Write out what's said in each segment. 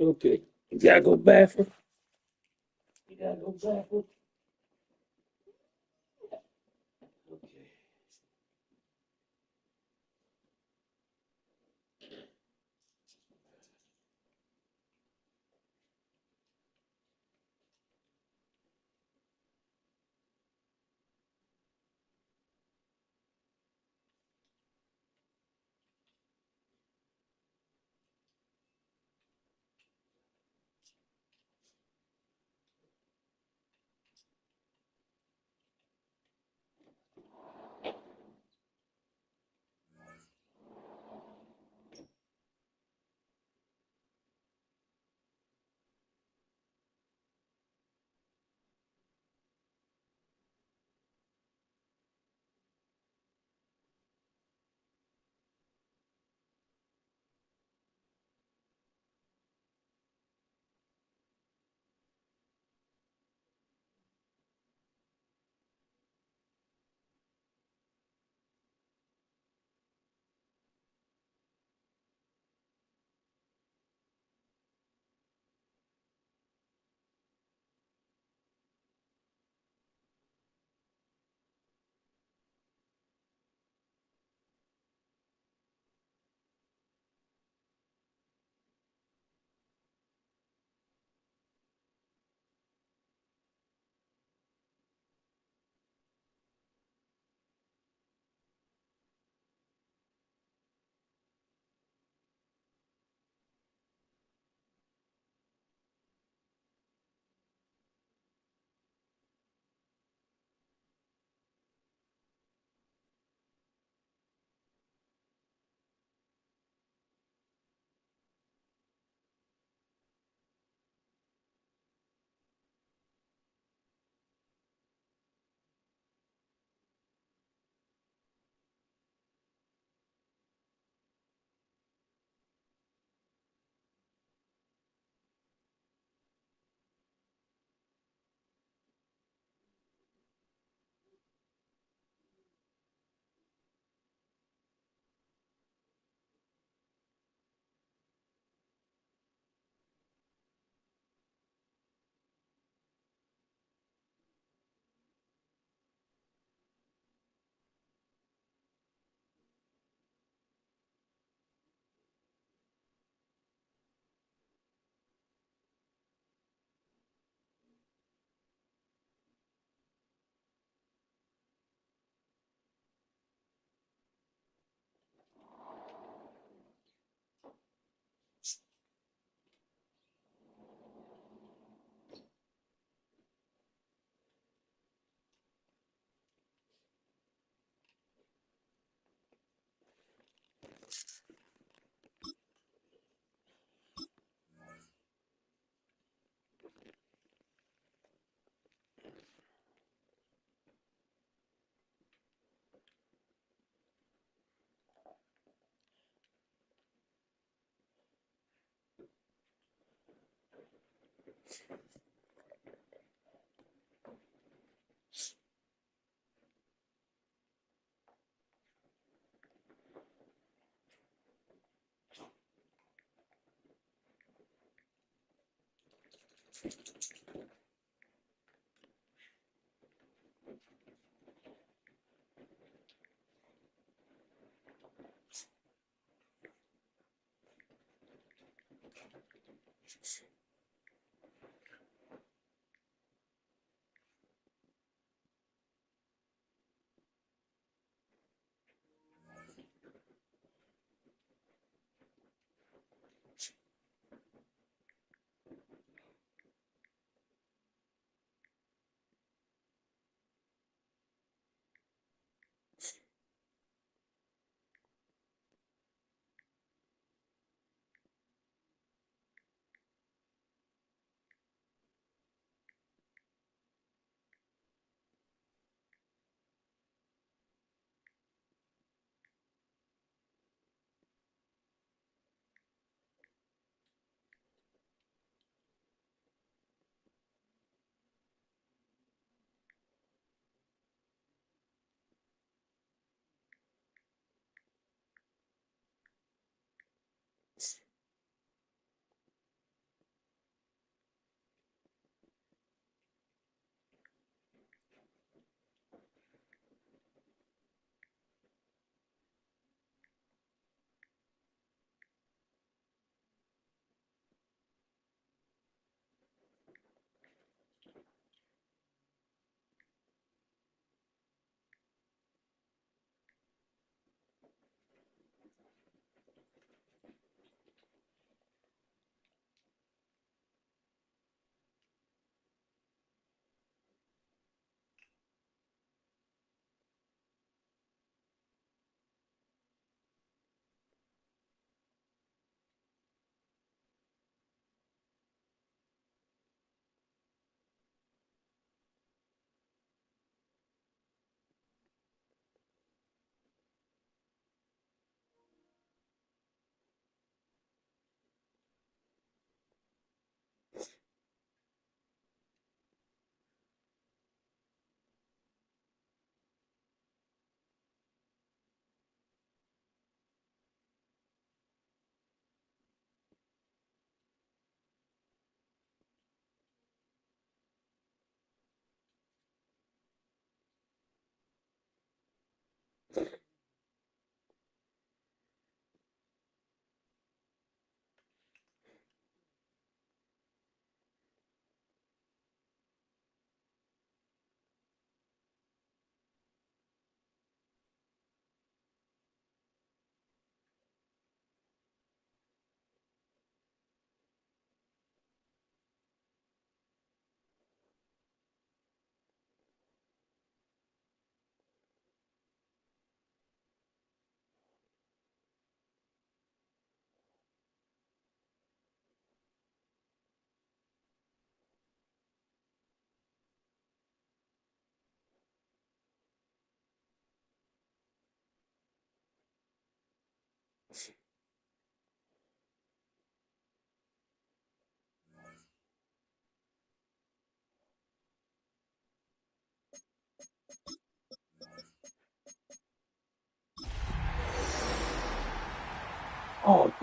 Okay. You gotta go bathroom. You gotta go bathroom. Okay.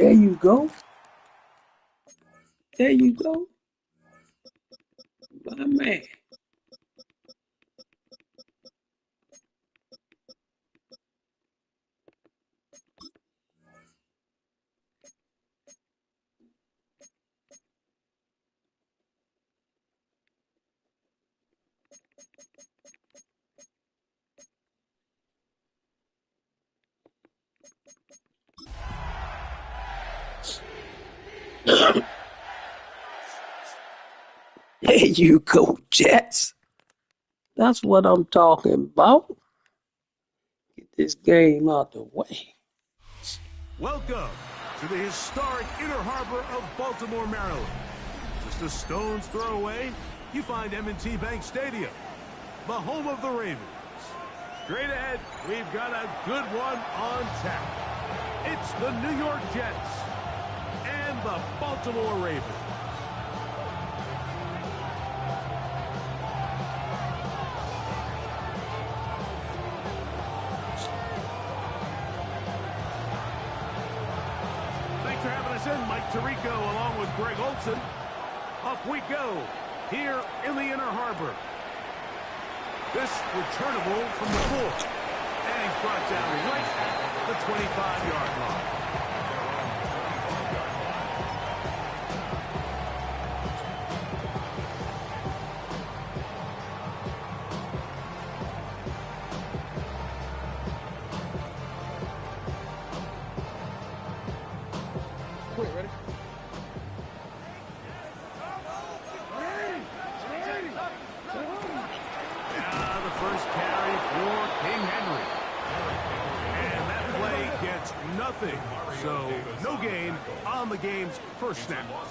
There you go. There you go. My man. There you go, Jets. That's what I'm talking about. Get this game out the way. Welcome to the historic Inner Harbor of Baltimore, Maryland. Just a stone's throw away, you find M&T Bank Stadium, the home of the Ravens. Straight ahead, we've got a good one on tap. It's the New York Jets and the Baltimore Ravens. Thanks for having us in, Mike Tirico, along with Greg Olson. Off we go, here in the Inner Harbor. This returnable from the full. And he's brought down right at the 25-yard line. Ready? The first carry for King Henry. And that play gets nothing. So no gain on the game's first snap. On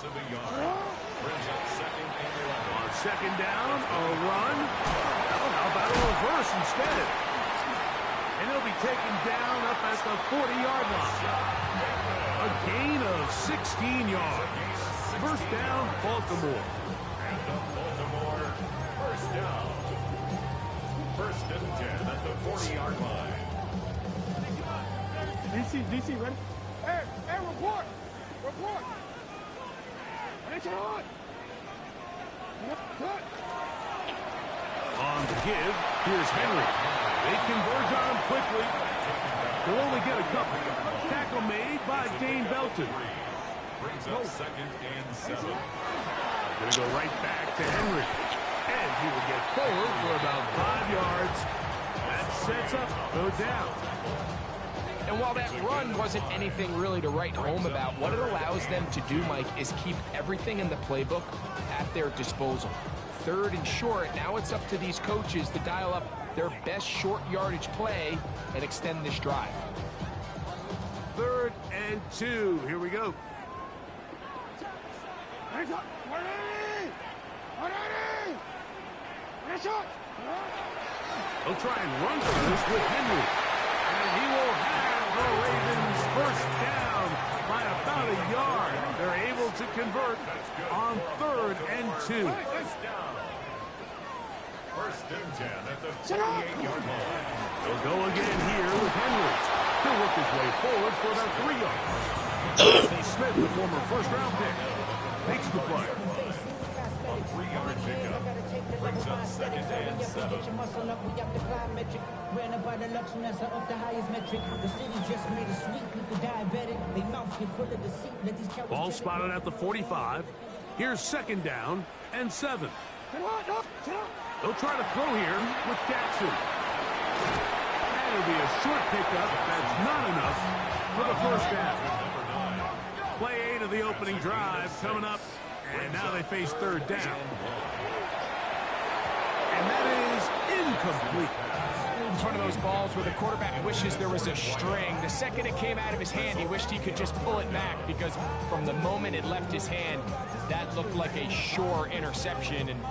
second down, a run. How about a reverse instead? And he'll be taken down up at the 40-yard line. A gain of 16 yards. First down, Baltimore. And the Baltimore first down. First and 10 at the 40-yard line. DC, ready? Hey, report! Report! It's on! On the give, here's Henry. They converge on him quickly. They'll only get a couple. Tackle made by Dane Belton. Brings up second and 7. Gonna go right back to Henry. And he will get forward for about 5 yards. That sets up third down. And while that run wasn't anything really to write home about, what it allows them to do, Mike, is keep everything in the playbook at their disposal. Third and short, now it's up to these coaches to dial up their best short yardage play and extend this drive. 3rd and 2. Here we go. They'll try and run for this with Henry. And he will have the Ravens first down by about a yard. They're able to convert on 3rd and 2. First and 10 at the 48-yard line. They'll go again here with Henry. He'll work his way forward for about 3 yards. Steve Smith, the former first-round pick, makes the play. A 3-yard pickup. Brings up second and 7. Ball spotted at the 45. Here's second down and 7. They'll try to throw here with Jackson. And it'll be a short pickup. That's not enough for the first down. Play 8 of the opening drive coming up. And now they face third down. And that is incomplete. It's one of those balls where the quarterback wishes there was a string. The second it came out of his hand, he wished he could just pull it back, because from the moment it left his hand, that looked like a sure interception. And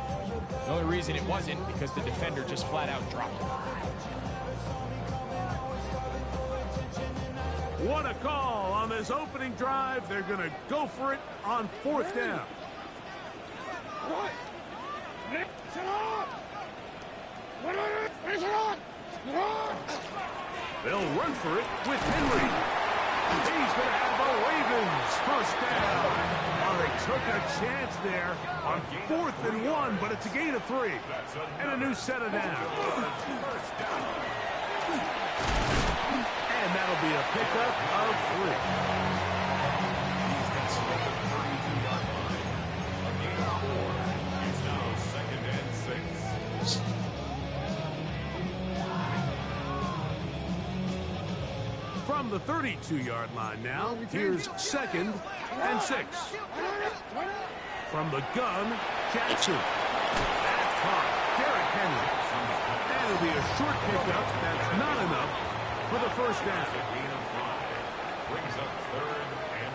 the only reason it wasn't because the defender just flat out dropped it. What a call on this opening drive. They're going to go for it on 4th down. They'll run for it with Henry. He's going to have the Ravens first down. Well, they took a chance there on 4th and 1, but it's a gain of 3. And a new set of downs. And that'll be a pickup of 3. From the 32-yard line now, here's 2nd and 6. From the gun, Jackson. That's caught. Derrick Henry. And it'll be a short pickup. That's not enough for the first down. Brings up 3rd and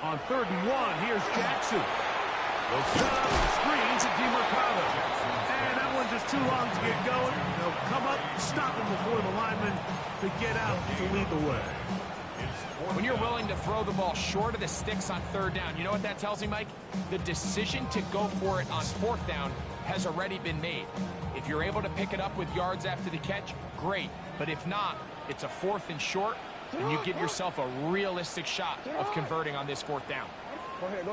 1. On 3rd and 1, here's Jackson. They'll set up the screen to DeMarcado. And that one's just too long to get going. They'll come up, stop him before the lineman to get out to lead the way. When you're willing to throw the ball short of the sticks on 3rd down, you know what that tells me, Mike? The decision to go for it on 4th down has already been made. If you're able to pick it up with yards after the catch, great. But if not, it's a 4th and short, and you give yourself a realistic shot of converting on this 4th down. Go ahead.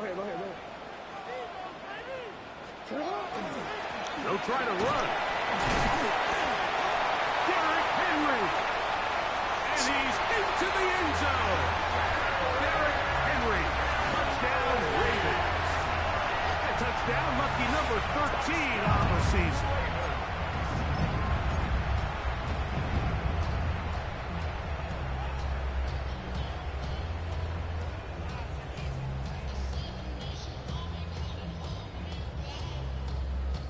They'll try to run. Derrick Henry. And he's into the end zone. Derrick Henry. Touchdown, Ravens. A touchdown, lucky number 13 on the season.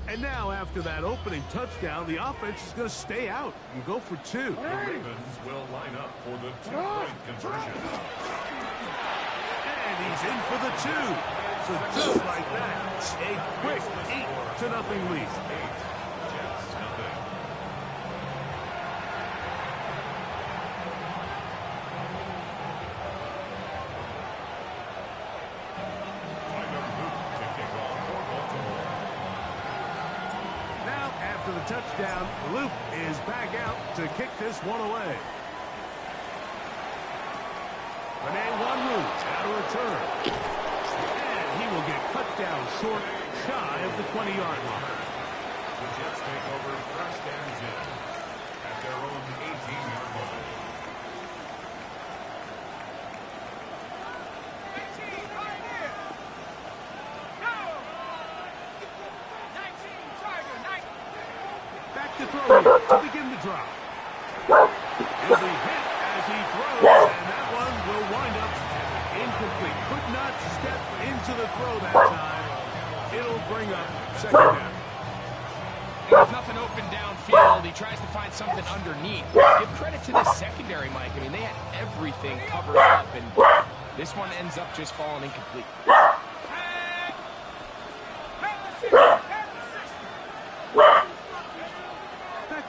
And now, after that opening touchdown, the offense is going to stay out and go for 2. The Ravens will line up for the 2-point conversion. And he's in for the 2. So just like that, a quick 8-0 lead. After the touchdown, Luke is back out to kick this one away. Rene Wanwu out of return. And he will get cut down short, shy of the 20-yard line. The Jets take over 1st and 10 at their own 18-yard line. To throw here to begin the drive. He'll be hit as he throws, and that one will wind up incomplete. Could not step into the throw that time. It'll bring up 2nd down. There's nothing open downfield. He tries to find something underneath. Give credit to the secondary, Mike. I mean, they had everything covered up, and this one ends up just falling incomplete.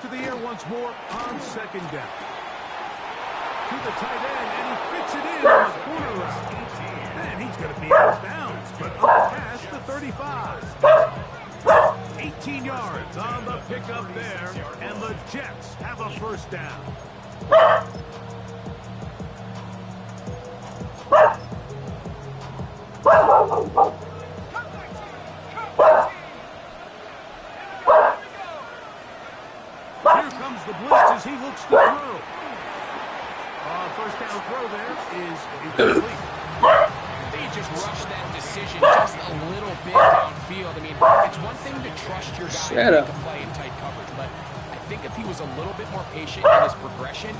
To the air once more on 2nd down. To the tight end, and he fits it in on the corner route. And he's going to be out of bounds, but up past the 35. 18 yards on the pickup there, and the Jets have a 1st down. The blitz as he looks to throw. 1st down throw there is incomplete. They just rushed that decision just a little bit downfield. I mean, it's one thing to trust your guy to make a play in tight coverage, but I think if he was a little bit more patient in his progression,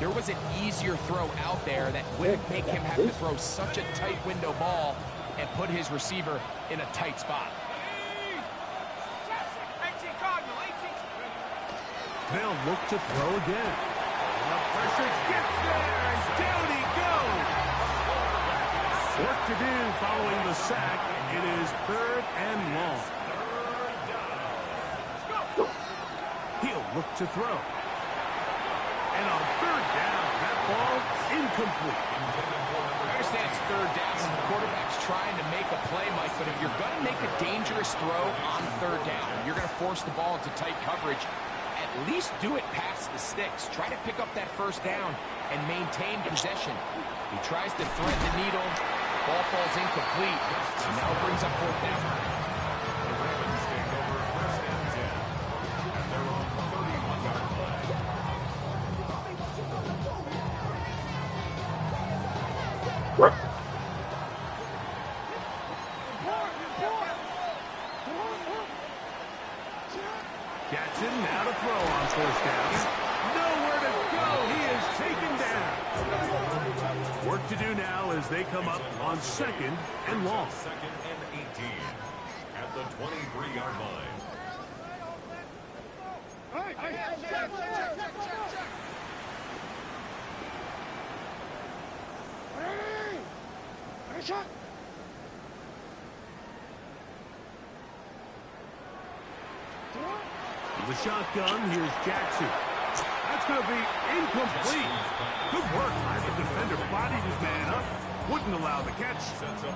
there was an easier throw out there that wouldn't make him have to throw such a tight window ball and put his receiver in a tight spot. They'll look to throw again. The pressure gets there, and down he goes. Work to do following the sack. It is 3rd and long. He'll look to throw. And on 3rd down, that ball incomplete. I understand it's third down. The quarterback's trying to make a play, Mike, but if you're going to make a dangerous throw on third down, you're going to force the ball into tight coverage, at least do it past the sticks. Try to pick up that first down and maintain possession. He tries to thread the needle. Ball falls incomplete. And now brings up fourth down. The Ravens take over first and 10 at their own 31-yard line. Jackson now to throw on first down. Nowhere to go. He is taken down. Work to do now as they come up on second and long. Second and 18 at the 23-yard line. Shot. The shotgun, here's Jackson. That's going to be incomplete. Good work by the defender. Bodied his man up. Wouldn't allow the catch.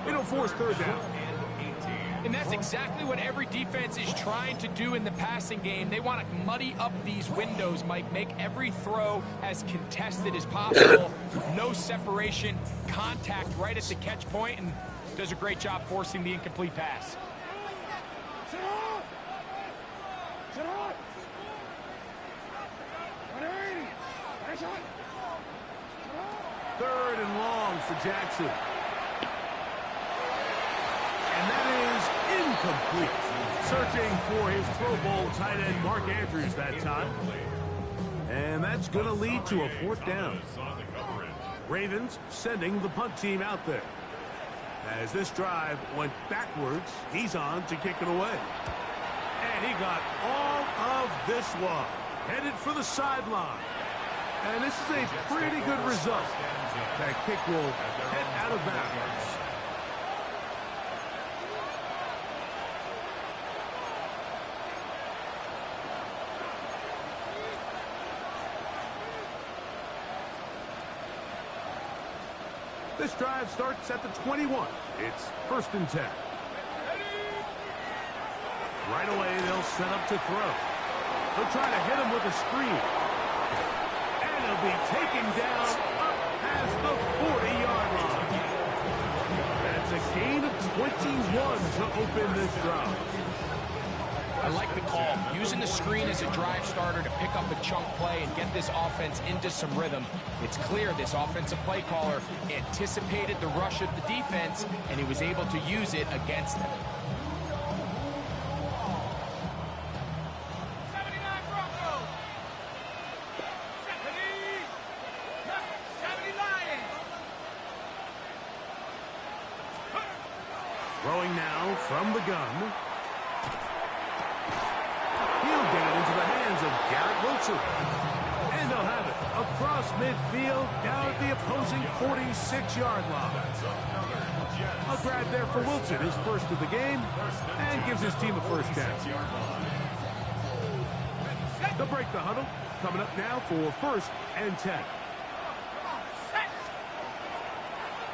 It'll force third down. And that's exactly what every defense is trying to do in the passing game. They want to muddy up these windows, Mike. Make every throw as contested as possible. No separation, contact right at the catch point, and does a great job forcing the incomplete pass. Sit on. Sit on. 180. Nice shot. Third and long for Jackson. And that is incomplete. Searching for his Pro Bowl tight end Mark Andrews that time. And that's going to lead to a fourth down. Ravens sending the punt team out there. As this drive went backwards, he's on to kick it away. And he got all of this one. Headed for the sideline. And this is a pretty good result. That kick will head out of bounds. This drive starts at the 21. It's first and 10. Right away, they'll set up to throw. They'll try to hit him with a screen. And he'll be taken down up past the 40-yard line. That's a gain of 21 to open this drive. I like the call. Using the screen as a drive starter to pick up a chunk play and get this offense into some rhythm. It's clear this offensive play caller anticipated the rush of the defense, and he was able to use it against them. Throwing now from the gun. He'll get it into the hands of Garrett Wilson. And they'll have it across midfield down at the opposing 46-yard line. A grab there for Wilson, his first of the game, and gives his team a first down. They'll break the huddle. Coming up now for first and 10.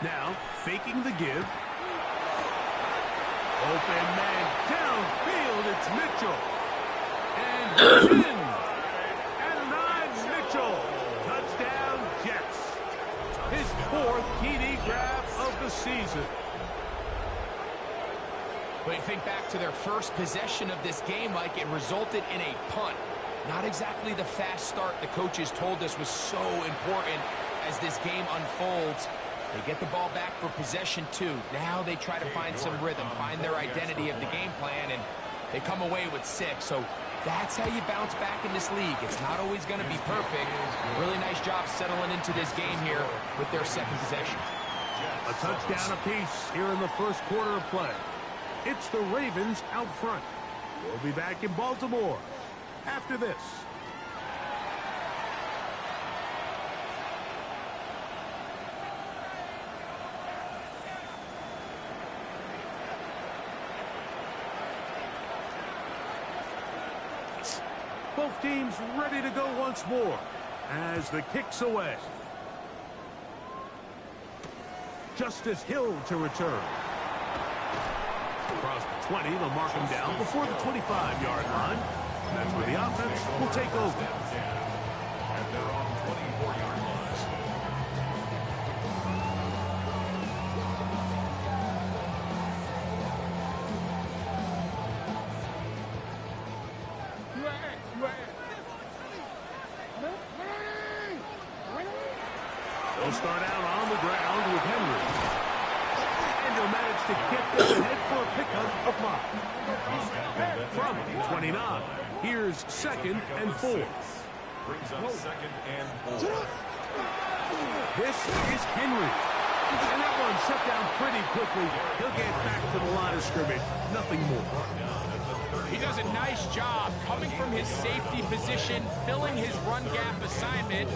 Now, faking the give. Open man downfield, it's Mitchell. And he's in. And 9, Mitchell. Touchdown, Jets. His 4th TD grab of the season. But you think back to their first possession of this game, Mike, it resulted in a punt. Not exactly the fast start the coaches told us was so important as this game unfolds. They get the ball back for possession 2. Now they try to find some rhythm, find their identity of the game plan, and they come away with 6. So that's how you bounce back in this league. It's not always going to be perfect. Really nice job settling into this game here with their second possession. A touchdown apiece here in the first quarter of play. It's the Ravens out front. We'll be back in Baltimore after this. Both teams ready to go once more as the kick's away. Justice Hill to return. Across the 20, they'll mark him down before the 25-yard line. That's where the offense will take over. At their own 24-yard line. They'll start out on the ground with Henry. And he'll manage to kick this ahead for a pickup of 5. From 29, here's 2nd and 4. Brings up 2nd and 4. This is Henry. And that one shut down pretty quickly. He'll get back to the line of scrimmage. Nothing more. He does a nice job coming from his safety position, filling his run gap assignment.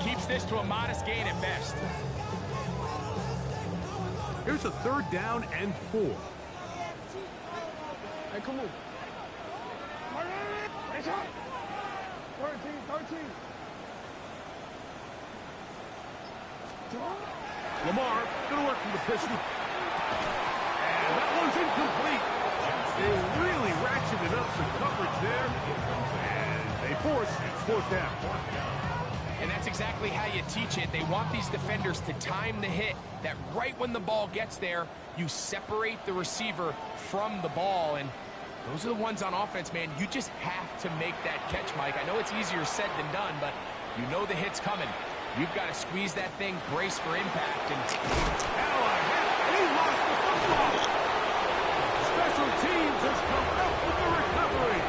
Keeps this to a modest gain at best. Here's a 3rd down and 4. Hey, come on. 13. Lamar going to work from the pistol. And that one's incomplete. They really ratcheted up some coverage there. And they force 4th down. And that's exactly how you teach it. They want these defenders to time the hit, that right when the ball gets there, you separate the receiver from the ball. And those are the ones on offense, man. You just have to make that catch, Mike. I know it's easier said than done, but you know the hit's coming. You've got to squeeze that thing, brace for impact. And he lost the football. Special teams has come up with the recovery.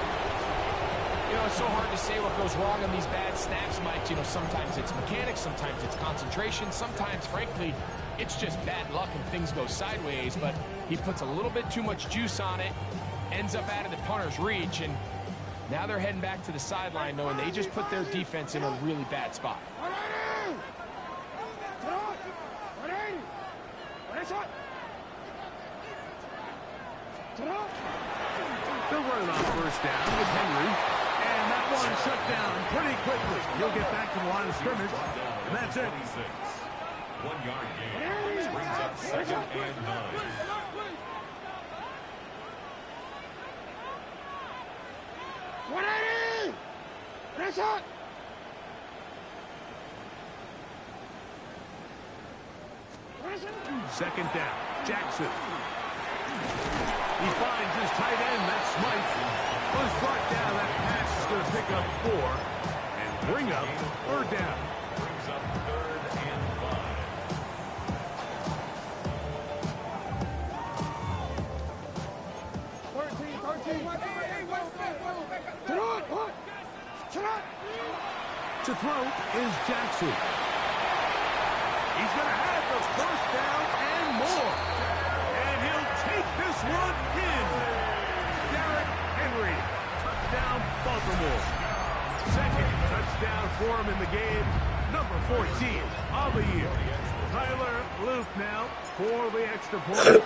You know, it's so hard to say what goes wrong on these bad snaps, Mike. You know, sometimes it's mechanics, sometimes it's concentration, sometimes, frankly, it's just bad luck and things go sideways. But he puts a little bit too much juice on it, ends up out of the punter's reach, and now they're heading back to the sideline knowing they just put their defense in a really bad spot. They're running on 1st down with Henry. And that one shut down pretty quickly. He'll get back to the line of scrimmage. And that's it. 1-yard gain. Brings up 2nd and 9. Second down. Jackson. He finds his tight end. That's Smythe. Was brought down. That pass is going to pick up 4 and bring up 3rd down. Brings up 3rd and 5. To throw is Jackson. He's going to have the 1st down and more. And he'll take this one in. Derrick Henry. Touchdown, Baltimore. 2nd touchdown for him in the game. Number 14 of the year. Tyler Luke now for the extra point.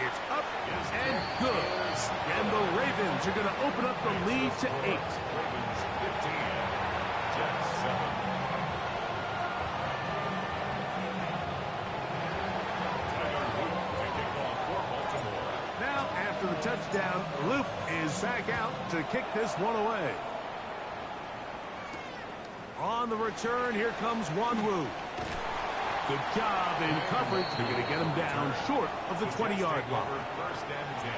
It's up and good. And the Ravens are going to open up the lead to 8. Ravens 15. Jets 7. Now, after the touchdown, Luke is back out to kick this one away. On the return, here comes Wanwu. Good job in coverage. They're going to get him down short of the 20-yard line. 1st and 10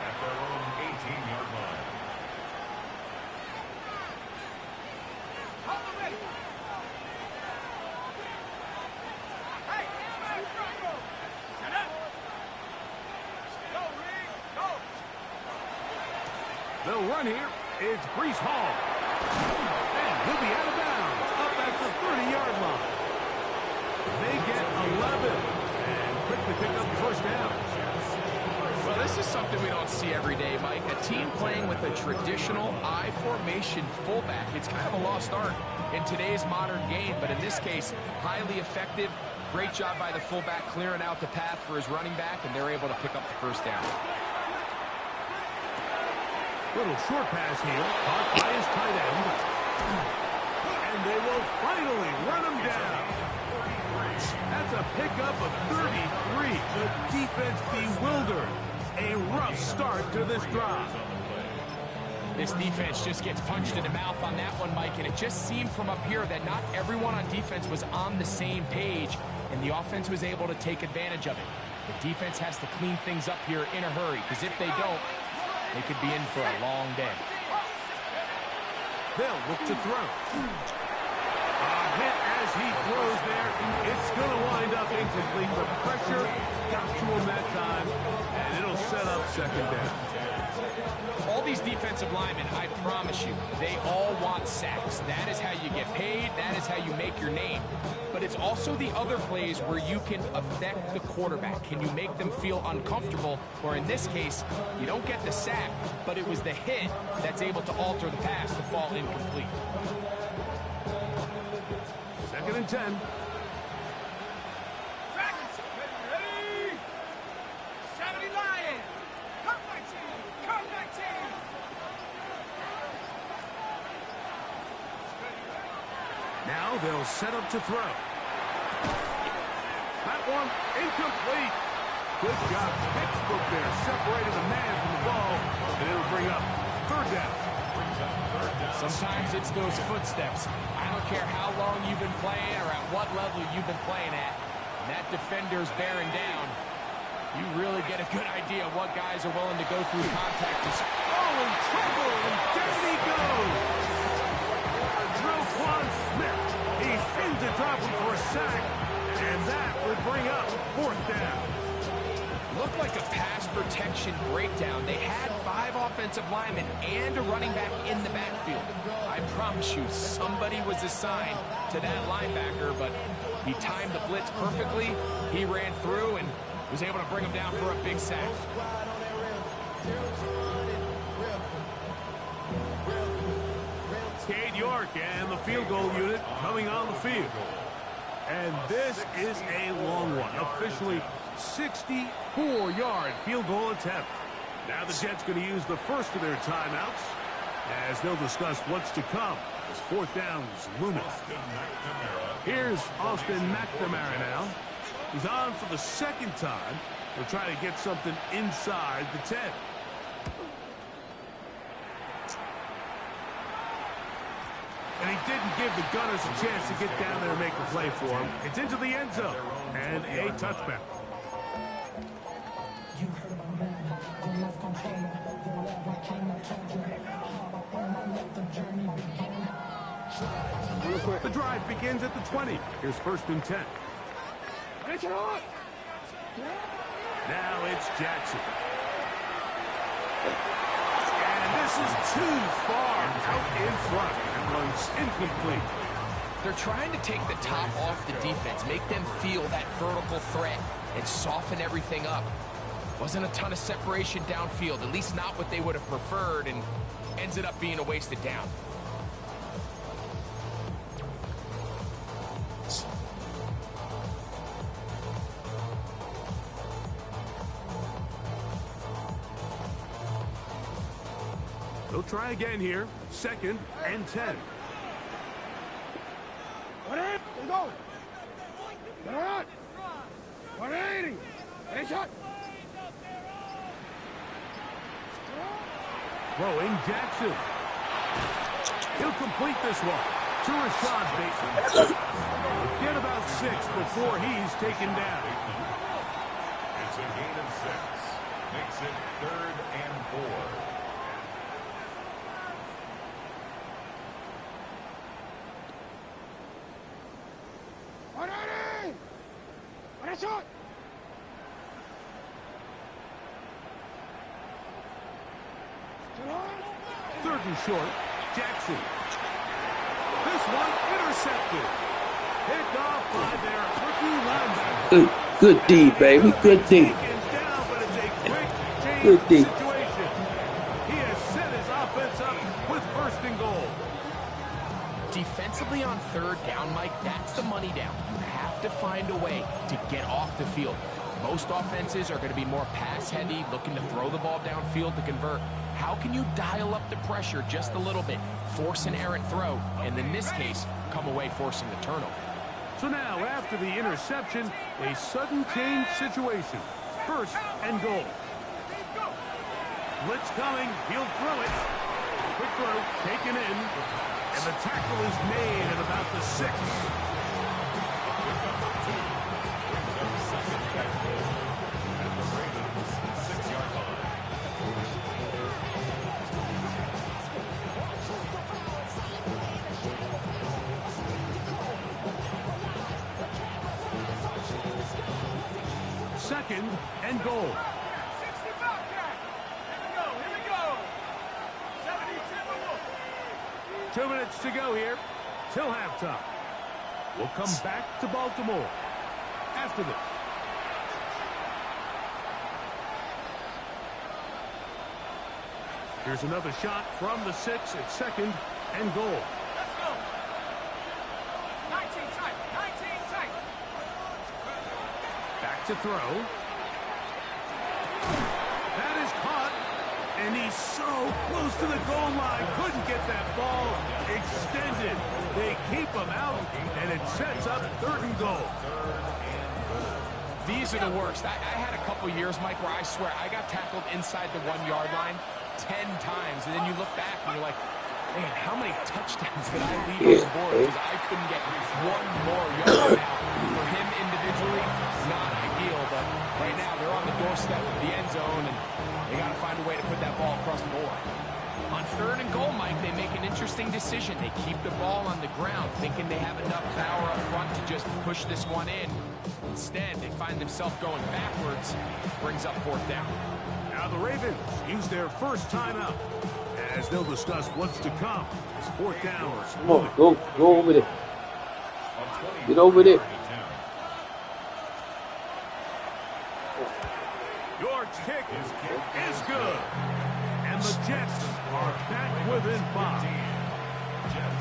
at their own 18-yard line. They'll run here. It's Breece Hall. And he'll be out of bounds up at the 30-yard line. They get 11 and quickly pick up the 1st down. Well, this is something we don't see every day, Mike. A team playing with a traditional I formation fullback. It's kind of a lost art in today's modern game, but in this case, highly effective. Great job by the fullback clearing out the path for his running back, and they're able to pick up the 1st down. Little short pass here, caught by his tight end. And they will finally run him down. pickup of 33. The defense bewildered. A rough start to this drive. This defense just gets punched in the mouth on that one, Mike, and it just seemed from up here that not everyone on defense was on the same page, and the offense was able to take advantage of it. The defense has to clean things up here in a hurry, because if they don't, they could be in for a long day. They'll look to throw. A hit as he throws there. It's going to wind up incomplete. The pressure got to him that time, and it'll set up second down. All these defensive linemen, I promise you, they all want sacks. That is how you get paid. That is how you make your name. But it's also the other plays where you can affect the quarterback. Can you make them feel uncomfortable? Or in this case, you don't get the sack, but it was the hit that's able to alter the pass to fall incomplete. 2nd and 10. Ready? 70 Lion! Come back team! Come back team! Now they'll set up to throw. That one incomplete. Good job. Pittsburgh there separated the man from the ball, and it'll bring up 3rd down. Sometimes it's those footsteps. I don't care how long you've been playing or at what level you've been playing at. When that defender's bearing down, you really get a good idea of what guys are willing to go through contact. Oh, in trouble, and down he goes. Roquan Smith. He seemed to drop him for a sack, and that would bring up 4th down. Looked like a pass protection breakdown. They had 5 offensive linemen and a running back in the backfield. I promise you, somebody was assigned to that linebacker, but he timed the blitz perfectly. He ran through and was able to bring him down for a big sack. Cade York and the field goal unit coming on the field. And this is a long one. Officially 64-yard field goal attempt. Now the Jets going to use the first of their timeouts as they'll discuss what's to come as 4th down is looming. Here's Austin McNamara now. He's on for the 2nd time. They'll try to get something inside the 10. And he didn't give the Gunners a chance to get down there and make the play for him. It's into the end zone and a touchback. The drive begins at the 20. Here's 1st and 10. Now it's Jackson. And this is too far out in front. That one's incomplete. They're trying to take the top off the defense, make them feel that vertical threat, and soften everything up. Wasn't a ton of separation downfield, at least not what they would have preferred, and ends up being a wasted down. They'll try again here. 2nd and 10. Go! Get out! 180! Headshot! Throwing Jackson. He'll complete this one to Rashad Bateman. Get about 6 before he's taken down. It's a gain of 6. Makes it 3rd and 4. Shot! 3rd and short. Jackson. This one intercepted. Picked off by their rookie linebacker. Good D, baby. Good D. Taken down, but it's a quick change Good D. situation. He has set his offense up with 1st and goal. Defensively on 3rd down, Mike, that's the money down. You have to find a way to get off the field. Most offenses are going to be more pass-heavy, looking to throw the ball downfield to convert. How can you dial up the pressure just a little bit, force an errant throw, and in this case, come away forcing the turnover? So now, after the interception, a sudden change situation. First and goal. Blitz coming. He'll throw it. Quick throw, taken in. And the tackle is made at about the 6. Second and goal. 60 Bobcat. Here we go. 70 2 minutes to go here till halftime. We'll come back to Baltimore after this. Here's another shot from the 6 at second and goal. Let's go. 19 tight. 19 tight. Back to throw. That is caught. And he's so close to the goal line. Couldn't get that ball extended. They keep him out, and it sets up third and goal. These are the worst. I had a couple years, Mike, where I swear I got tackled inside the 1-yard line 10 times. And then you look back and you're like, man, how many touchdowns did I leave on the board because I couldn't get one more yard out. For him individually, not ideal, but right now they're on the doorstep of the end zone, and they got to find a way to put that ball across the board. On third and goal, Mike, they make an interesting decision. They keep the ball on the ground, thinking they have enough power up front to just push this one in. Instead, they find themselves going backwards. Brings up fourth down. Now the Ravens use their first timeout as they'll discuss what's to come. It's fourth down. Come on, go over there. Get over there. Your kick is good. And the Jets are back within 5.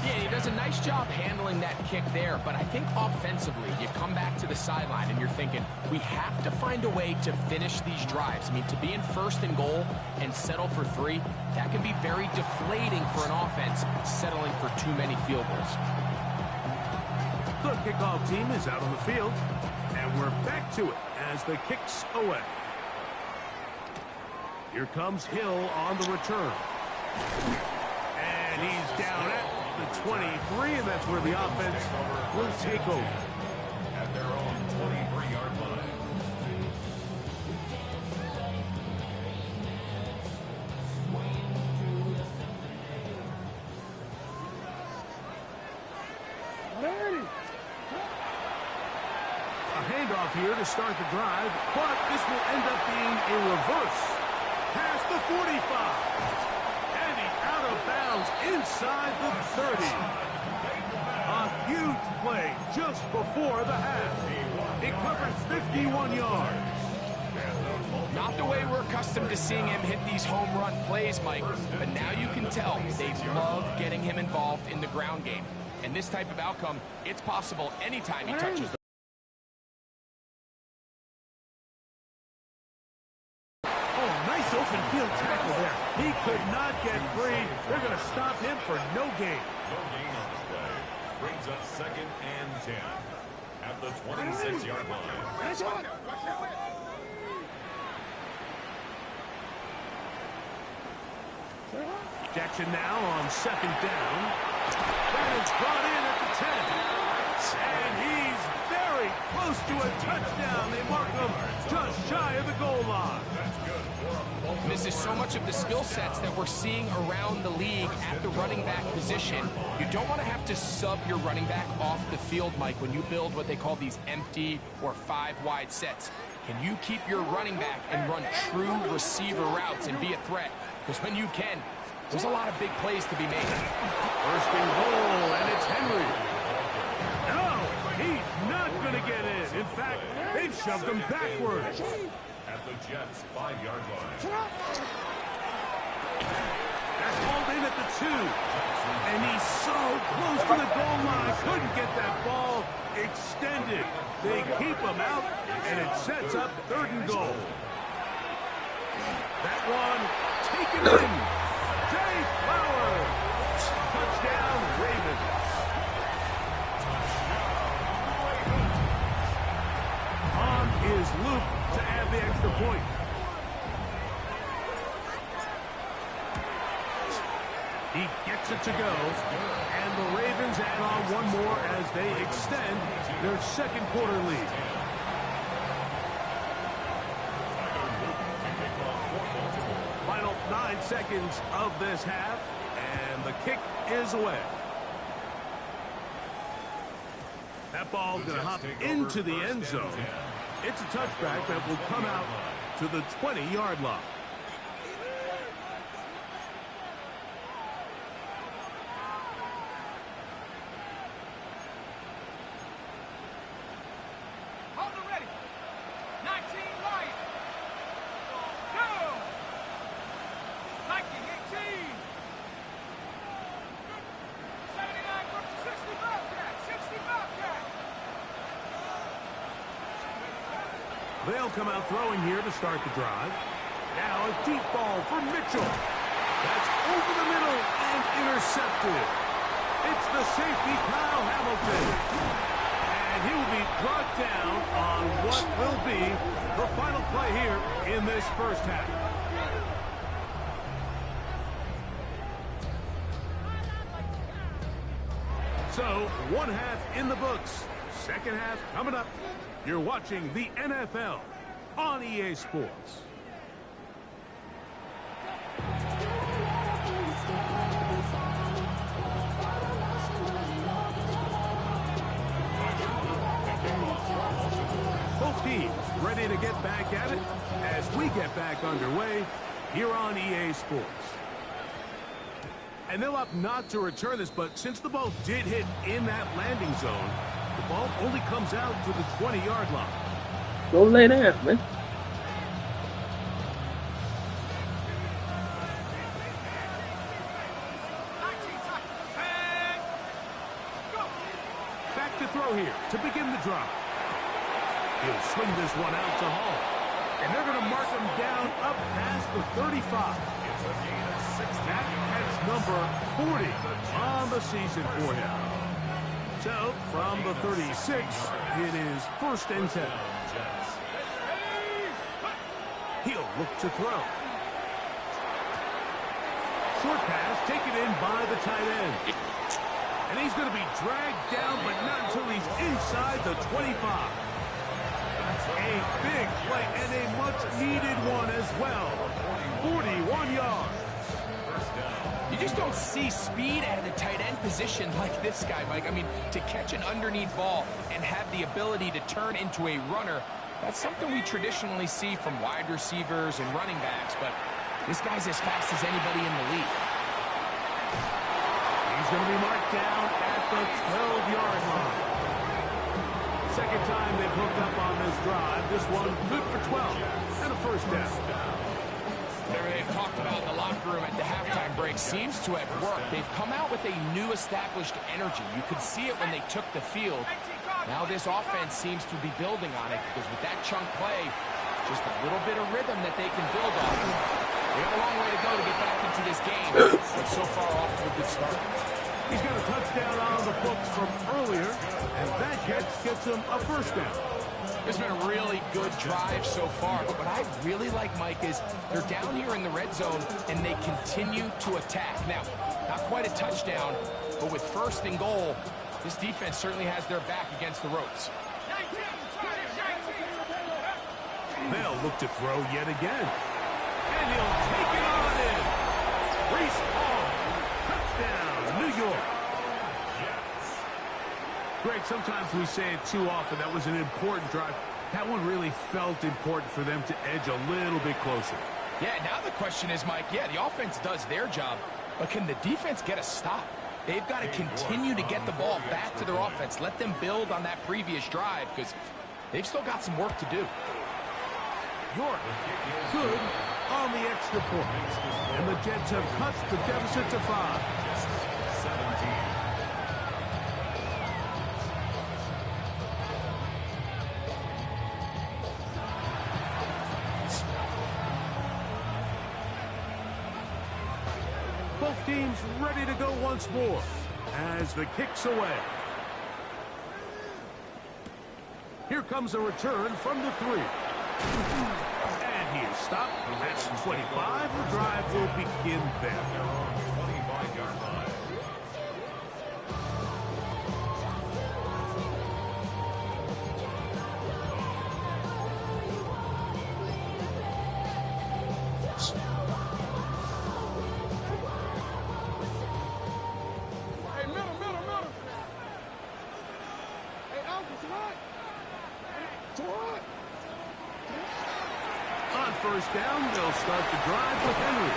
Yeah, he does a nice job handling that kick there, but I think offensively, you come back to the sideline and you're thinking, we have to find a way to finish these drives. I mean, to be in first and goal and settle for 3, that can be very deflating for an offense settling for too many field goals. The kickoff team is out on the field, and we're back to it as the kick's away. Here comes Hill on the return. And he's down at the 23, and that's where the offense will take over. At their own 23-yard line. A handoff here to start the drive, but this will end up being a reverse. Past the 45. And he's out of bounds inside the 30. A huge play just before the half. It covers 51 yards. Not the way we're accustomed to seeing him hit these home run plays, Mike, but now you can tell they love getting him involved in the ground game. And this type of outcome, it's possible anytime he touches the Nice open field tackle there. He could not get free. They're going to stop him for no gain. No gain on the play. Brings up second and 10 at the 26-yard line. Jackson now on second down. That is brought in at the 10. And he's very close to a touchdown. They mark him just shy of the goal line. This is so much of the skill sets that we're seeing around the league at the running back position. You don't want to have to sub your running back off the field, Mike, when you build what they call these empty or 5-wide sets. Can you keep your running back and run true receiver routes and be a threat? Because when you can, there's a lot of big plays to be made. First and goal, and it's Henry. No, he's not going to get in. In fact, they've shoved him backwards. At the Jets' 5-yard line. That's hauled in at the 2. And he's so close to the goal line. Couldn't get that ball extended. They keep him out, and it sets up third and goal. That one taken in. Jay Flowers. Touchdown, Ravens. the extra point. He gets it to go, and the Ravens add on one more as they extend their second quarter lead. Final 9 seconds of this half, and the kick is away. That ball going to hop into the end zone. It's a touchback that will come out to the 20-yard line. Hold it ready. 19 Lions. Go. 19-18. 79 60 Bobcat. 60 Bobcat. They'll come out throwing here to start the drive. Now a deep ball for Mitchell. That's over the middle and intercepted. It's the safety, Kyle Hamilton. And he will be brought down on what will be the final play here in this first half. So, one half in the books. Second half coming up. You're watching the NFL on EA Sports. Both teams ready to get back at it as we get back underway here on EA Sports. And they'll opt not to return this, but since the ball did hit in that landing zone, the ball only comes out to the 20-yard line. Go lay down, man. Back to throw here to begin the drive. He'll swing this one out to Hall. And they're going to mark him down up past the 35. That has number 40 on the season for him. So, from the 36, it is 1st and 10. He'll look to throw. Short pass taken in by the tight end. And he's going to be dragged down, but not until he's inside the 25. A big play and a much-needed one as well. 41 yards. You just don't see speed at the tight end position like this guy, Mike. I mean, to catch an underneath ball and have the ability to turn into a runner, that's something we traditionally see from wide receivers and running backs, but this guy's as fast as anybody in the league. He's going to be marked down at the 12-yard line. Second time they've hooked up on this drive. This one good for 12 and a first down. They've talked about in the locker room at the halftime break seems to have worked. They've come out with a new established energy. You could see it when they took the field. Now this offense seems to be building on it because with that chunk play, just a little bit of rhythm that they can build off of. They have a long way to go to get back into this game, but so far off to a good start. He's got a touchdown on the books from earlier, and that gets him a first down. It's been a really good drive so far, but what I really like, Mike, is they're down here in the red zone, and they continue to attack. Now, not quite a touchdown, but with 1st and goal, this defense certainly has their back against the ropes. They'll look to throw yet again. And he'll take it on in. Breece Hall, touchdown, New York. Greg, sometimes we say it too often. That was an important drive. That one really felt important for them to edge a little bit closer. Yeah, now the question is, Mike, yeah, the offense does their job, but can the defense get a stop? They've got to continue to get the ball back to their offense. Let them build on that previous drive because they've still got some work to do. York, good on the extra point. And the Jets have cut the deficit to 5. 17. Both teams ready to go once more as the kick's away. Here comes a return from the 3. And he is stopped at the 25. The drive will begin there. 25-yard line. Hey, middle. Hey, Alpha, Swat. On first down, they'll start the drive with Henry.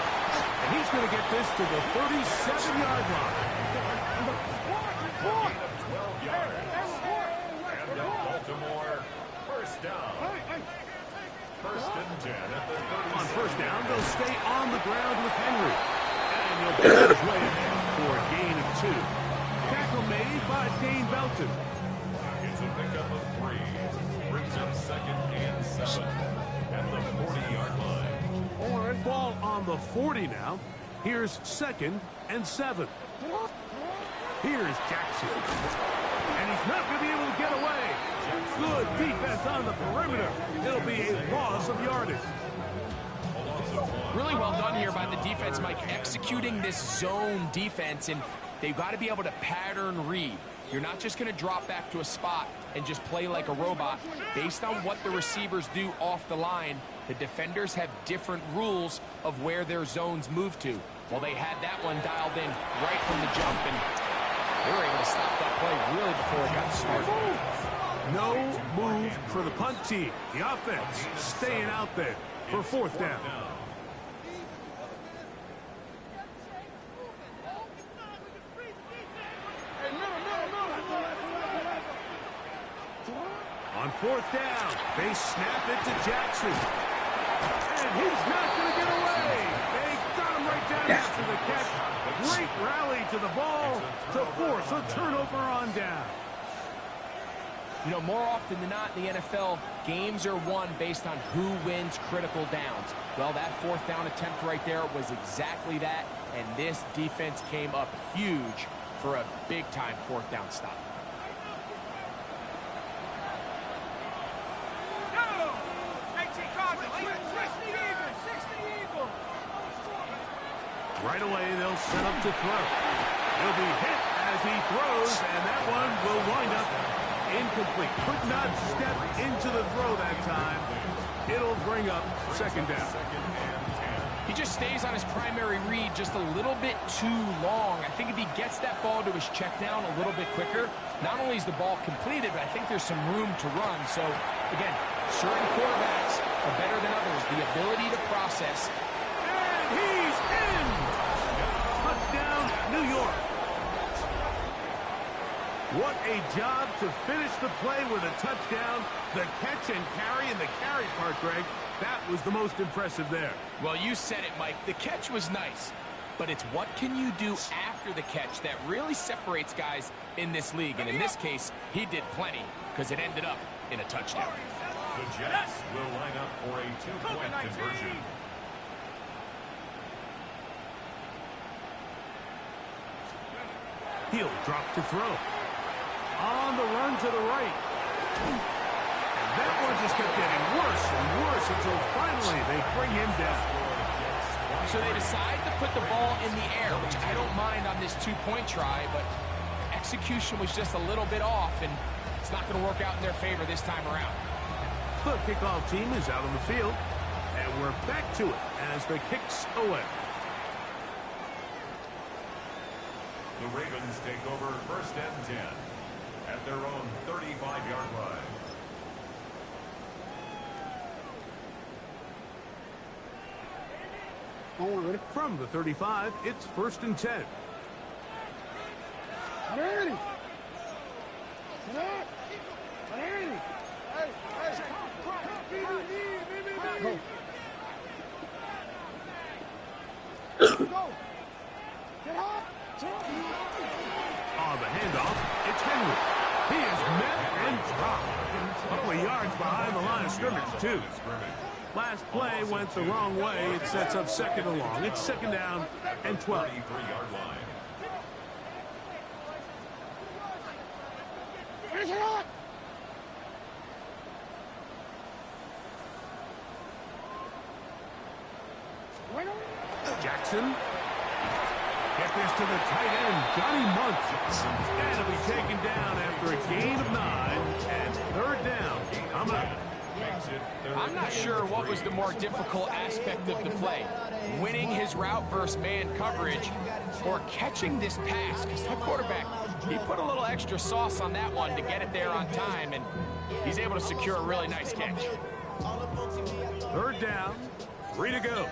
And he's going to get this to the 37-yard line. 12 yards. And now Baltimore, first down. First and 10 at the 37. On first down, they'll stay on the ground with Henry. And he'll get his way ahead for a gain of 2. Tackle made by Dane Belton. It's a pickup of 3. Brings up second and 7 at the 40-yard line. Ball on the 40 now. Here's second and 7. Here's Jackson. And he's not going to be able to get away. Good defense on the perimeter. It'll be a loss of yardage. Really well done here by the defense, Mike, executing this zone defense, and they've got to be able to pattern read. You're not just going to drop back to a spot and just play like a robot. Based on what the receivers do off the line, the defenders have different rules of where their zones move to. Well, they had that one dialed in right from the jump, and they were able to stop that play really before it got started. No move for the punt team. The offense staying out there for fourth down. On fourth down, they snap it to Jackson. And he's not going to get away. They got him right down after the catch. Great rally to the ball to force a turnover on down. You know, more often than not in the NFL, games are won based on who wins critical downs. Well, that fourth down attempt right there was exactly that, and this defense came up huge for a big-time fourth down stop. Right away, they'll set up to throw. He'll be hit as he throws, and that one will wind up incomplete. Could not step into the throw that time. It'll bring up second down. He just stays on his primary read just a little bit too long. I think if he gets that ball to his check down a little bit quicker, not only is the ball completed, but I think there's some room to run. So, again, certain quarterbacks are better than others. The ability to process. And he's in! Touchdown, New York. What a job to finish the play with a touchdown. The catch and carry, and the carry part, Greg, that was the most impressive there. Well, you said it, Mike. The catch was nice, but it's what can you do after the catch that really separates guys in this league. And in this case, he did plenty because it ended up in a touchdown. The Jets will line up for a two-point conversion. He'll drop to throw. On the run to the right. And that one just kept getting worse and worse until finally they bring him down. So they decide to put the ball in the air, which I don't mind on this two-point try, but execution was just a little bit off, and it's not going to work out in their favor this time around. The kickoff team is out on the field, and we're back to it as the kick's away. The Ravens take over first and 10 at their own 35-yard line. From the 35, it's first and 10. Ready. Go. Get hot. On the handoff, it's Henry. He is met and dropped. A couple of yards behind the line of scrimmage, too. Last play went the wrong way. It sets up second and long. It's second down and 12. 33-yard line. Jackson. Get this to the tight end, Johnny Munch. And it'll be taken down after a gain of 9 and 3rd down. I'm not sure what was the more difficult aspect of the play. Winning his route versus man coverage or catching this pass. Because that quarterback, he put a little extra sauce on that one to get it there on time. And he's able to secure a really nice catch. 3rd down, 3 to go.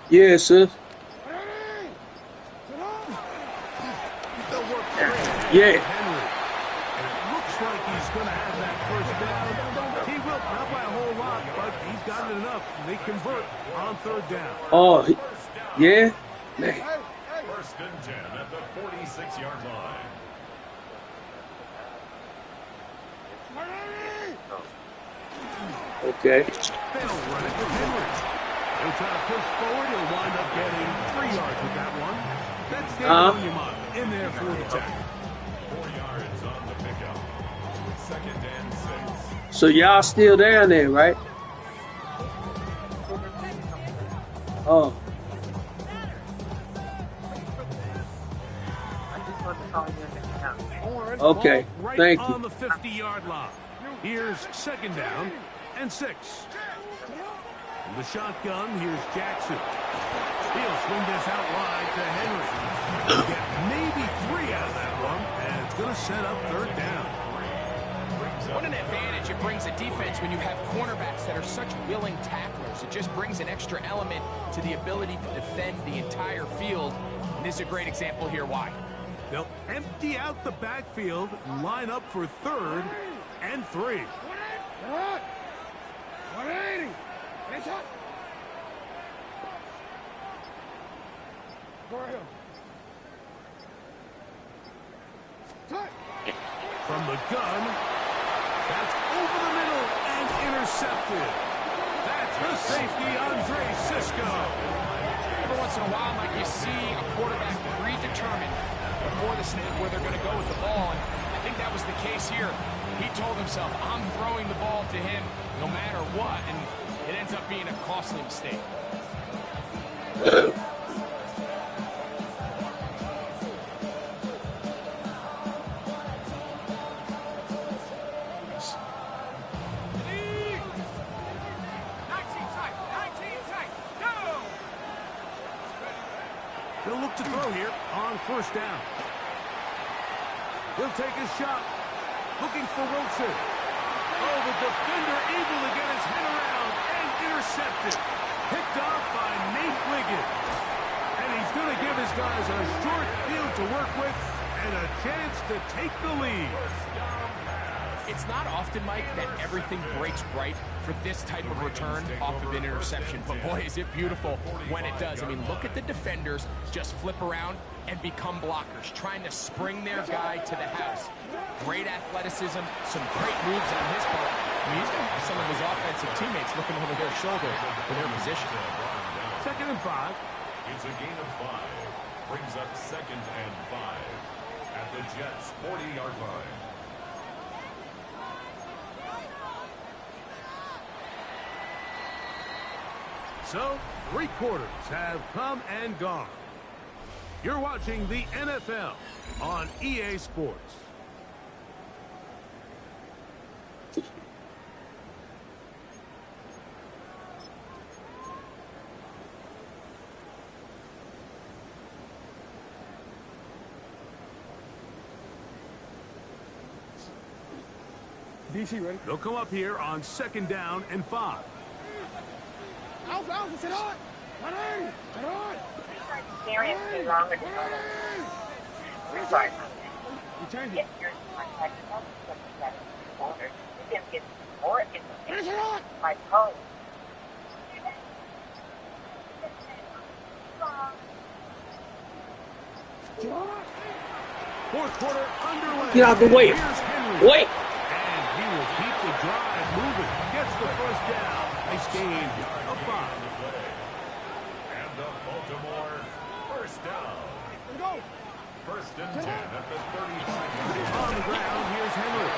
Yeah, sis. Yeah. Henry. And it looks like he's going to have that 1st down. He will, not by a whole lot, but he's got it enough. They convert on 3rd down. Oh, yeah? Man. 1st and 10 at the 46-yard line. They'll Okay. run it with Henry. He'll try to push forward. He'll wind up getting 3 yards with that one. That's David Onyemata in there for the tackle. 4 yards on the pickup. 2nd and 6. So y'all still down there, right? Oh. Okay, Right thank on you. the 50-yard line. Here's 2nd down and 6. In the shotgun, here's Jackson. He'll swing this out wide to Henry. He'll get maybe 3 out of that one, and it's going to set up 3rd down. What an advantage it brings a defense when you have cornerbacks that are such willing tacklers. It just brings an extra element to the ability to defend the entire field. And this is a great example here why. They'll empty out the backfield and line up for 3rd and 3. From the gun, that's over the middle and intercepted. That's the safety, Andre Cisco. Every once in a while, Mike, you see a quarterback predetermined before the snap where they're going to go with the ball, and I think that was the case here. He told himself, I'm throwing the ball to him no matter what, and it ends up being a costly mistake. He'll look to throw here on 1st down. He'll take his shot. Looking for Wilson. Oh, the defender able to get his head around and intercepted. Picked off by Nate Wiggins. And he's going to give his guys a short field to work with and a chance to take the lead. It's not often, Mike, that everything breaks right for this type of return off of an interception. But boy, is it beautiful when it does. I mean, look at the defenders just flip around and become blockers, trying to spring their guy to the house. Great athleticism, some great moves on his part. I mean, he's going to have some of his offensive teammates looking over their shoulder for their position. 2nd and 5. It's a gain of 5. Brings up 2nd and 5 at the Jets' 40-yard line. So, 3 quarters have come and gone. You're watching the NFL on EA Sports. DC ready? They'll come up here on 2nd down and 5. Alpha, sit on! Sit on! Seriously wrong with Sorry. You changed If it. you're contact older, you can get more information by calling. Fourth quarter underway. Get out the way. Here's Henry. Wait. And he will keep the drive moving. Gets the 1st down. Nice gain of 5. And the Baltimore 1st down. Let's go! First and 10 at the 35. On the ground, here's Henry.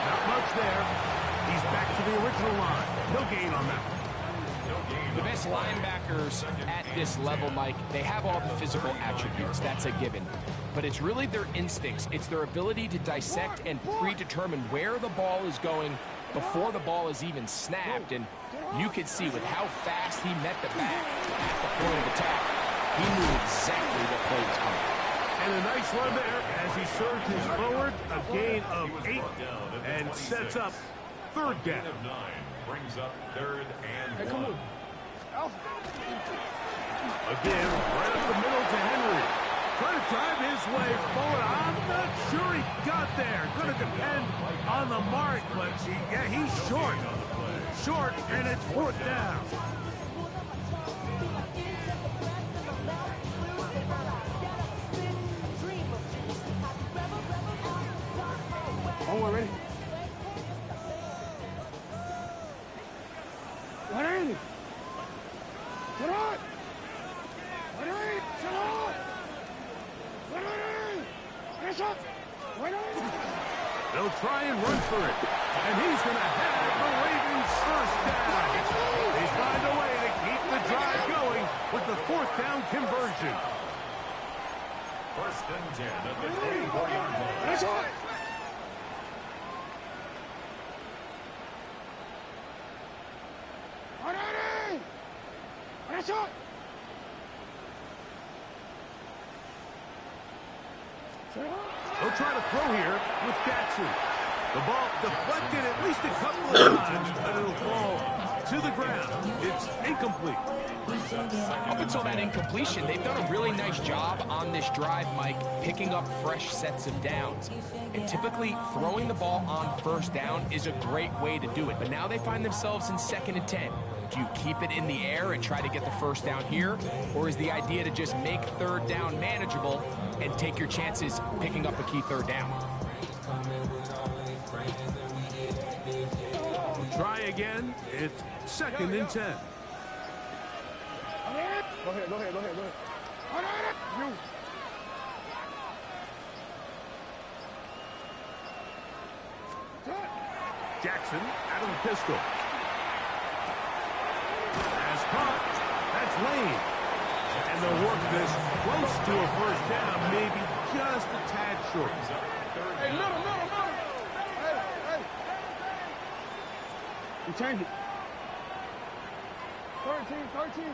Not much there. He's back to the original line. No gain on that. The best linebackers at this level, Mike, they have all the physical attributes. That's a given. But it's really their instincts. It's their ability to dissect and predetermine where the ball is going before the ball is even snapped. And you could see with how fast he met the back at the point of attack, he knew exactly what play was coming. And a nice run there as he surges forward. A gain of 8 and sets up third down. Of 9 brings up third and 1. Again, right up the middle to Henry. Trying to drive his way forward. I'm not sure he got there. Going to depend on the mark, but he's short. Short, and it's fourth down. Oh, we're ready. What are you? Get on! What are you? Get on! What are you? Get up! What are you? They'll try and run for it. And he's going to have the Ravens first down. They find a way to keep the drive going with the fourth down conversion. First and 10 at the 24-yard line. That's right. What are you? That's right. They'll try to throw here with Jackson. The ball deflected at least a couple of times, but it'll fall to the ground. It's incomplete. Up until that incompletion, they've done a really nice job on this drive, Mike, picking up fresh sets of downs. And typically, throwing the ball on first down is a great way to do it. But now they find themselves in 2nd and 10. Do you keep it in the air and try to get the first down here? Or is the idea to just make third down manageable and take your chances picking up a key third down? Try again. It's 2nd and 10. Go ahead. You. Jackson out of the pistol. As caught. That's Lane. And they'll work this close to a first down, maybe just a tad short. Hey, middle. Hey. You change it. 13.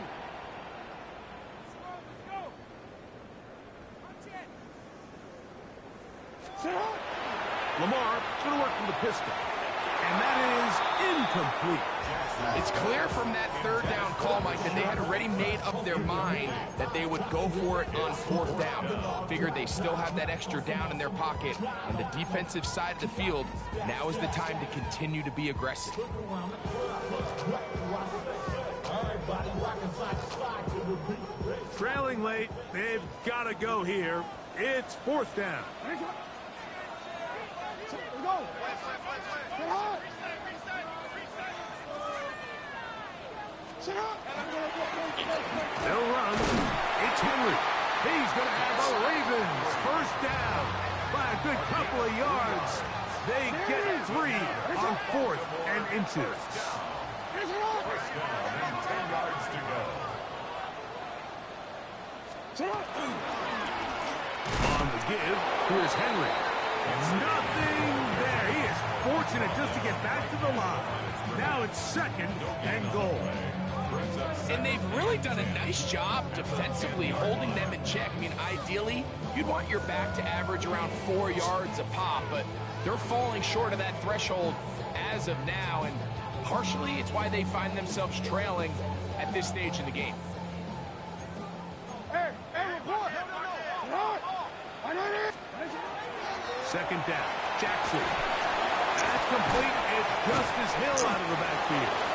Lamar going to work from the pistol. And that is incomplete. It's clear from that third down call, Mike, that they had already made up their mind that they would go for it on fourth down. Figured they still have that extra down in their pocket. And the defensive side of the field, now is the time to continue to be aggressive. Trailing late. They've got to go here. It's fourth down. Go. Get hard. Sit up. They'll run. It's Henry. He's going to have the Ravens first down by a good couple of yards. They get 3 on 4th and inches. First down and 10 yards to go. Sit up. On the give, here's Henry. Nothing there. He is fortunate just to get back to the line. Now it's 2nd and goal. And they've really done a nice job defensively holding them in check. I mean, ideally, you'd want your back to average around 4 yards a pop, but they're falling short of that threshold as of now, and partially it's why they find themselves trailing at this stage in the game. Hey, report. Second down. Jackson. That's complete. It's Justice Hill out of the backfield.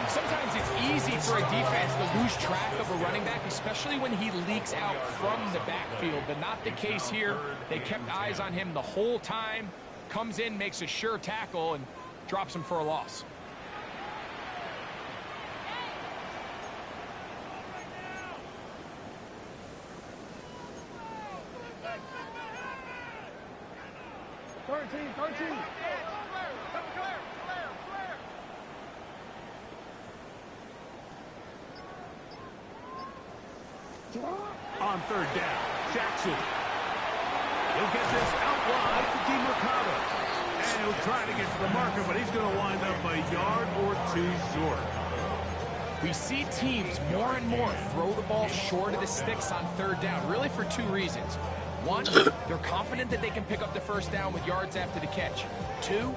Sometimes it's easy for a defense to lose track of a running back, especially when he leaks out from the backfield, but not the case here. They kept eyes on him the whole time. Comes in, makes a sure tackle, and drops him for a loss. 13. On third down, Jackson. He'll get this out wide to DeMercado. And he'll try to get to the marker, but he's going to wind up a yard or two short. We see teams more and more throw the ball short of the sticks on third down, really for two reasons. One, they're confident that they can pick up the first down with yards after the catch. Two,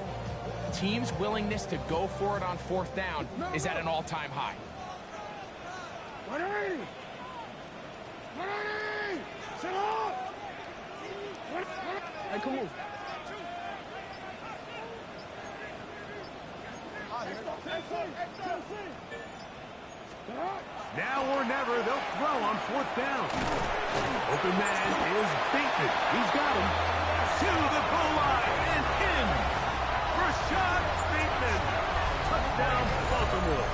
teams' willingness to go for it on fourth down is at an all-time high. Sit up! Hey, come on. Now or never, they'll throw on fourth down. Open man is Bateman. He's got him. To the goal line and in. Rashad Bateman. Touchdown, Baltimore.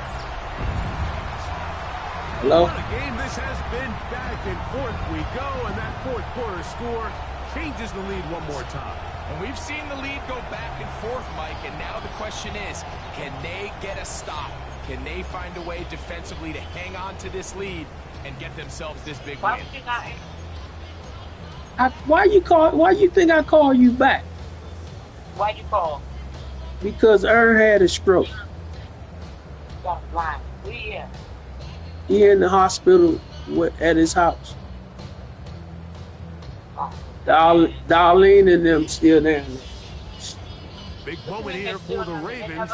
Hello? What a game this has been. Back and forth we go, and that fourth quarter score changes the lead one more time. And we've seen the lead go back and forth, Mike, and now the question is, can they get a stop? Can they find a way defensively to hang on to this lead and get themselves this big win? Why you think I call you back? Why you call? Because Ern had a stroke. That's lying. Where you at? He in the hospital at his house. Darlene and them still down there. Big moment here for the Ravens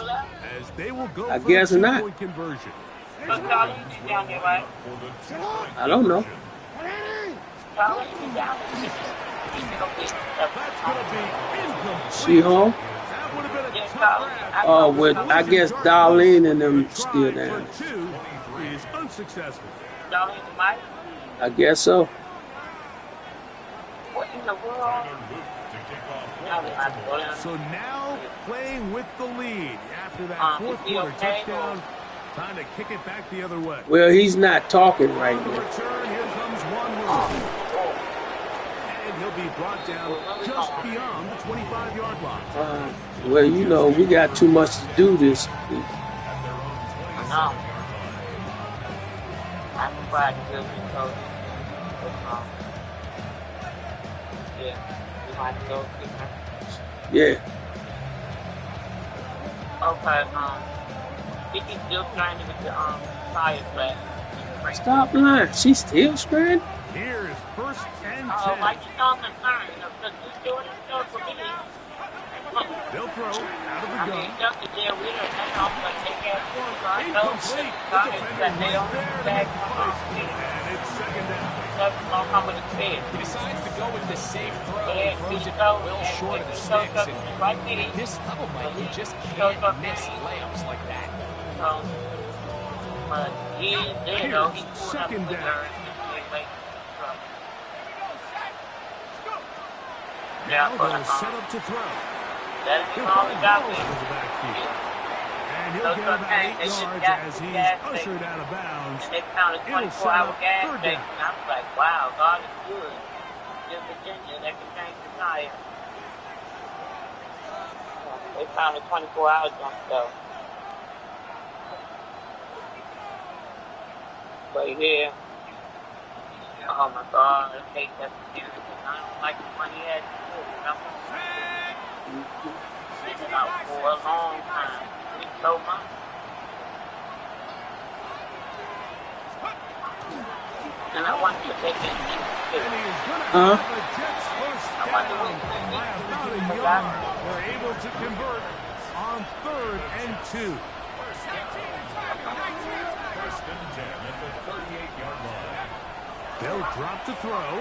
as they will go I for guess the not. two-point conversion. But Darlene's down there, right? I don't know. Darlene's down there. That's going to be incomplete. She home? That would have been a Yes, tough Darlene. grab. Oh, well, I guess Darlene and them still Try down for there. two is unsuccessful. Darlene's Mike. I guess so. What in the world? So now playing with the lead after that fourth quarter touchdown. Time to kick it back the other way. Well, he's not talking right On the now. return, here comes Juan Wilson. And he'll be brought down just beyond the 25-yard line. Well, you know, we got too much to do this week. No. I'm glad to hear you coach. Yeah. You want to go keep her? Yeah. Okay, he can still trying to get the tires back. Stop lying. She's still stranded? Here is first and 10. Like you know, I'm concerned, because he's doing it for me. They'll throw out of the I gun. mean, just to deal with it, and I'm going to take care of it. So I know Incomplete. The that defender they right don't there back to from replace it. And it's second down. That's not how many space. He decides to go with the safe throw Yeah, and throws it so- well short of the so- sticks. so- And right there. at this level, Mike, you just So- can't miss layups like that. But he, you know, he's Here's pulling up second with down. her and they make trouble. Now but, they'll set up to throw. That's He'll all find we got Bowles there. in the backfield. And he'll So get about sometimes 8 they just yards got as the he's gas ushered out of bounds. And they found a It'll 24-hour set up gas third station. down. I was like, wow, God is good. In Virginia, they can change the tire. They found a 24-hour jump, though. Right here. Oh, my God. I hate that computer. I don't like the one he had to do. It's been out for a long time. It's so much. And I want to take it And he is going to Huh? have a Jets first I wonder down what by about a yard. They're able to convert on 3rd and 2. First and 10 at the 38-yard line. They'll drop to throw.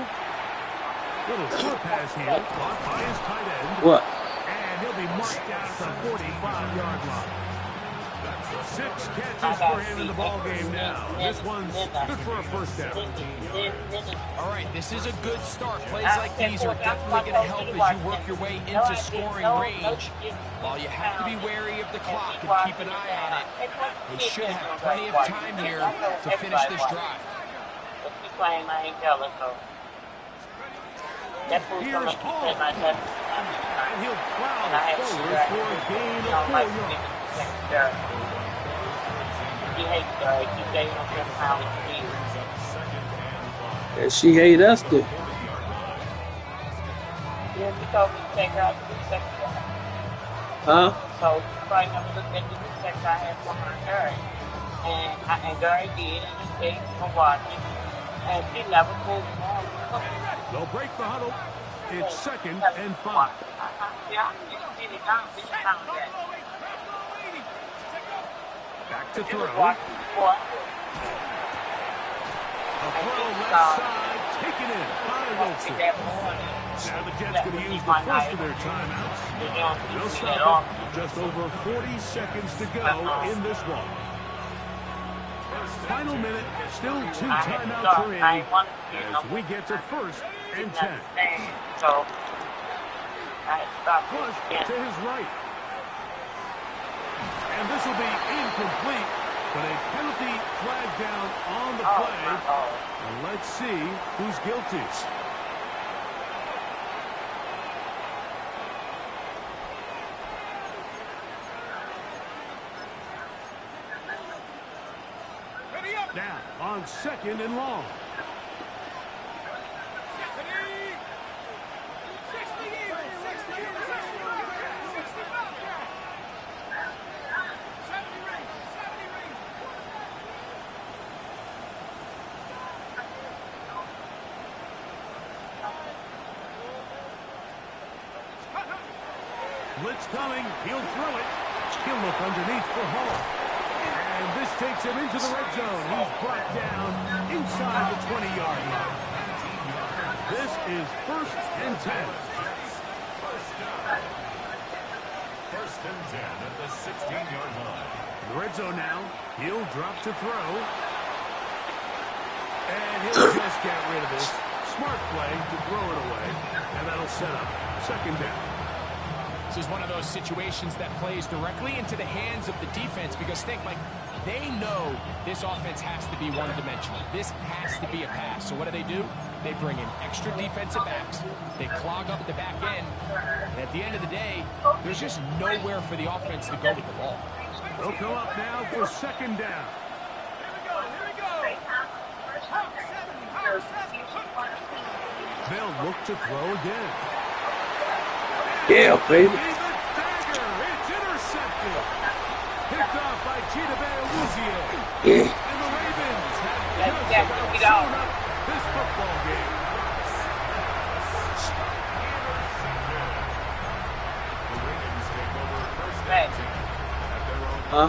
Little short pass here, caught by his tight end. What? And he'll be marked down at the 45-yard line. 6 catches for him in the ball game now. This one's good for a first down. All right, this is a good start. Plays like these are definitely going to help as you work your way into scoring range. While you have to be wary of the clock and keep an eye on it, they should have plenty of time here to finish this drive. But she claim I ain't jealous, so. That fool's Here's gonna Hall. say my touch. And he'll plow And I had to forward for a gain you of know, 4 like yards. maybe secondary. He hates Derek. He say he don't care how he feels. And she hate us too. Yeah, he told me to take her out to the secondary. Huh? So he probably never looked at the new sex I had for her and Derek. And Derek did, and he said he was going to watch it. And she never pulled him on. They'll break the huddle. It's 2nd and 5. Yeah, it's really down that. Back to He throw. was watching before. A throw left side, taken in by Wilson. That morning. Now the Jets going to use the first of their timeouts. They'll stop it. Just over 40 seconds to go in this one. Final minute, still 2 timeouts remaining as we get to 1st and 10. So, I stopped Flush to his right. And this will be incomplete, but a penalty flag down on the play. And let's see who's guilty. Now on 2nd and long. Blitz coming. He'll throw it. He'll look underneath for Hall. And this takes him into the red zone. He's brought down inside the 20-yard line. This is 1st and 10. First and 10 at the 16-yard line. The red zone now. He'll drop to throw. And he'll just get rid of this. Smart play to throw it away. And that'll set up 2nd down. This is one of those situations that plays directly into the hands of the defense because think, like, they know this offense has to be one-dimensional. This has to be a pass. So what do? They bring in extra defensive backs. They clog up the back end. And at the end of the day, there's just nowhere for the offense to go with the ball. They'll come up now for 2nd down. They'll look to throw again. Yeah, baby. The dagger. It's intercepted. Picked off by Chidobe Awuzie. Yeah. And the Ravens have just about sewn up this football game. The Ravens take over 1st and 10 at their own Huh?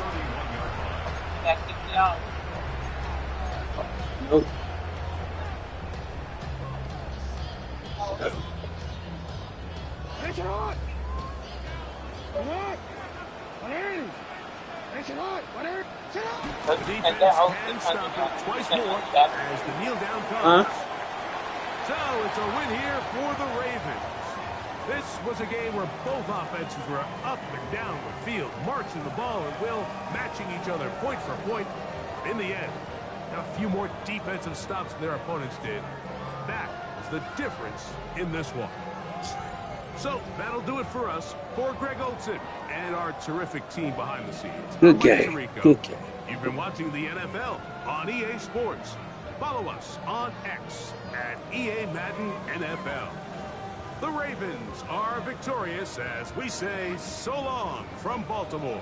31-yard line. Nope. It's hot! It's hot! Whatever! The defense can stop it twice more as the kneel down comes. So it's a win here for the Ravens. This was a game where both offenses were up and down the field, marching the ball at will, matching each other point for point. In the end, a few more defensive stops than their opponents did. That was the difference in this one. So that'll do it for us. For Greg Olson and our terrific team behind the scenes. Good I'm Mike game. Tirico. Good game. You've been watching the NFL on EA Sports. Follow us on X at EA Madden NFL. The Ravens are victorious as we say so long from Baltimore.